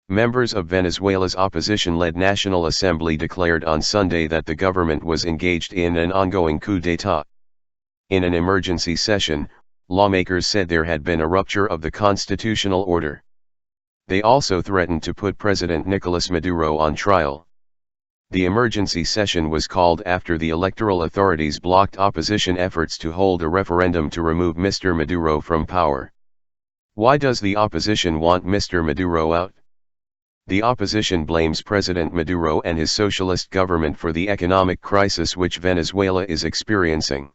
Members of Venezuela's opposition-led National Assembly declared on Sunday that the government was engaged in an ongoing coup d'état. In an emergency session, lawmakers said there had been a rupture of the constitutional order. They also threatened to put President Nicolas Maduro on trial. The emergency session was called after the electoral authorities blocked opposition efforts to hold a referendum to remove Mr. Maduro from power. Why does the opposition want Mr. Maduro out? The opposition blames President Maduro and his socialist government for the economic crisis which Venezuela is experiencing.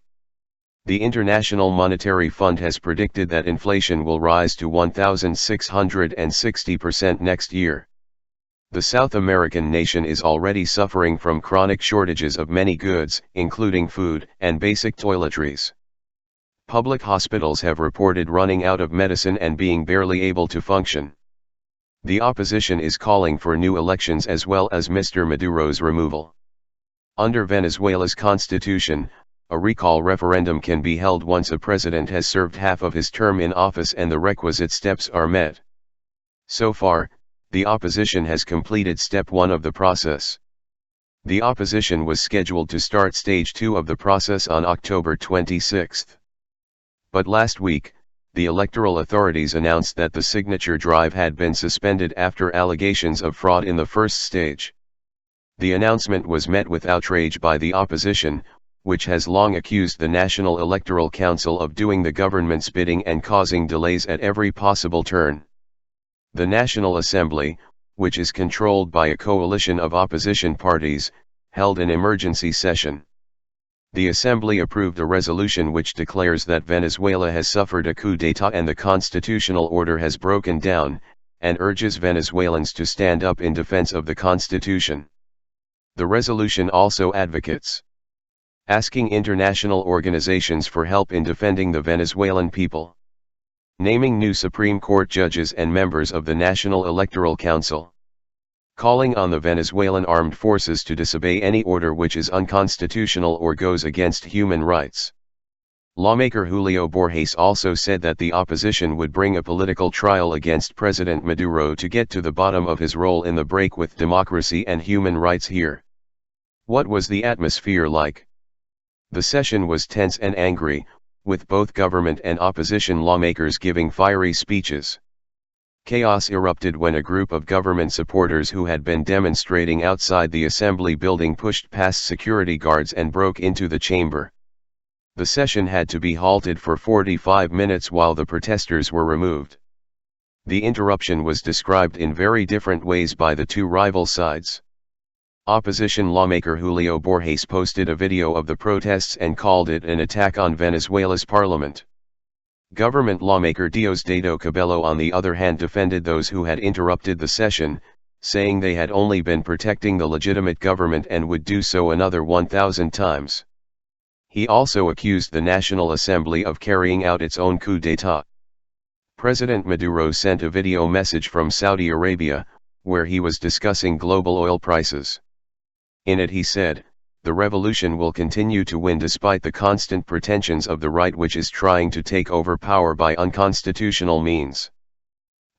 The International Monetary Fund has predicted that inflation will rise to 1,660% next year. The South American nation is already suffering from chronic shortages of many goods, including food and basic toiletries. Public hospitals have reported running out of medicine and being barely able to function. The opposition is calling for new elections as well as Mr. Maduro's removal. Under Venezuela's constitution, a recall referendum can be held once a president has served half of his term in office and the requisite steps are met. So far, the opposition has completed step 1 of the process. The opposition was scheduled to start stage 2 of the process on October 26. But last week, the electoral authorities announced that the signature drive had been suspended after allegations of fraud in the first stage. The announcement was met with outrage by the opposition, which has long accused the National Electoral Council of doing the government's bidding and causing delays at every possible turn. The National Assembly, which is controlled by a coalition of opposition parties, held an emergency session. The Assembly approved a resolution which declares that Venezuela has suffered a coup d'état and the constitutional order has broken down, and urges Venezuelans to stand up in defense of the constitution. The resolution also advocates asking international organizations for help in defending the Venezuelan people, naming new Supreme Court judges and members of the National Electoral Council, calling on the Venezuelan armed forces to disobey any order which is unconstitutional or goes against human rights. Lawmaker Julio Borges also said that the opposition would bring a political trial against President Maduro to get to the bottom of his role in the break with democracy and human rights here. What was the atmosphere like? The session was tense and angry, with both government and opposition lawmakers giving fiery speeches. Chaos erupted when a group of government supporters who had been demonstrating outside the assembly building pushed past security guards and broke into the chamber. The session had to be halted for 45 minutes while the protesters were removed. The interruption was described in very different ways by the two rival sides. Opposition lawmaker Julio Borges posted a video of the protests and called it an attack on Venezuela's parliament. Government lawmaker Diosdado Cabello on the other hand defended those who had interrupted the session, saying they had only been protecting the legitimate government and would do so another 1,000 times. He also accused the National Assembly of carrying out its own coup d'état. President Maduro sent a video message from Saudi Arabia, where he was discussing global oil prices. In it he said, "The revolution will continue to win despite the constant pretensions of the right which is trying to take over power by unconstitutional means."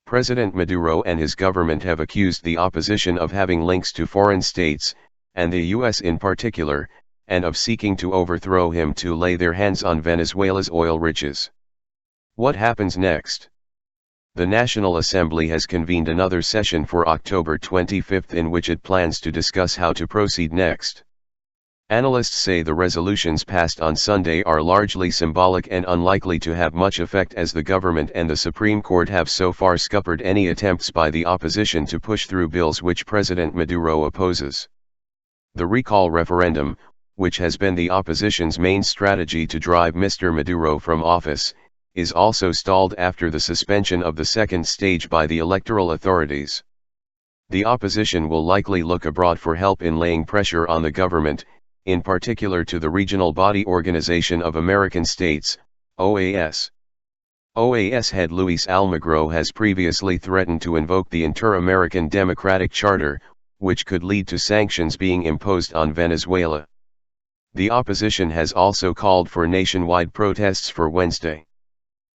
President Maduro and his government have accused the opposition of having links to foreign states, and the US in particular, and of seeking to overthrow him to lay their hands on Venezuela's oil riches. What happens next? The National Assembly has convened another session for October 25 in which it plans to discuss how to proceed next. Analysts say the resolutions passed on Sunday are largely symbolic and unlikely to have much effect as the government and the Supreme Court have so far scuppered any attempts by the opposition to push through bills which President Maduro opposes. The recall referendum, which has been the opposition's main strategy to drive Mr. Maduro from office, is also stalled after the suspension of the second stage by the electoral authorities. The opposition will likely look abroad for help in laying pressure on the government, in particular to the Regional Body Organization of American States, OAS. OAS head Luis Almagro has previously threatened to invoke the Inter-American Democratic Charter, which could lead to sanctions being imposed on Venezuela. The opposition has also called for nationwide protests for Wednesday.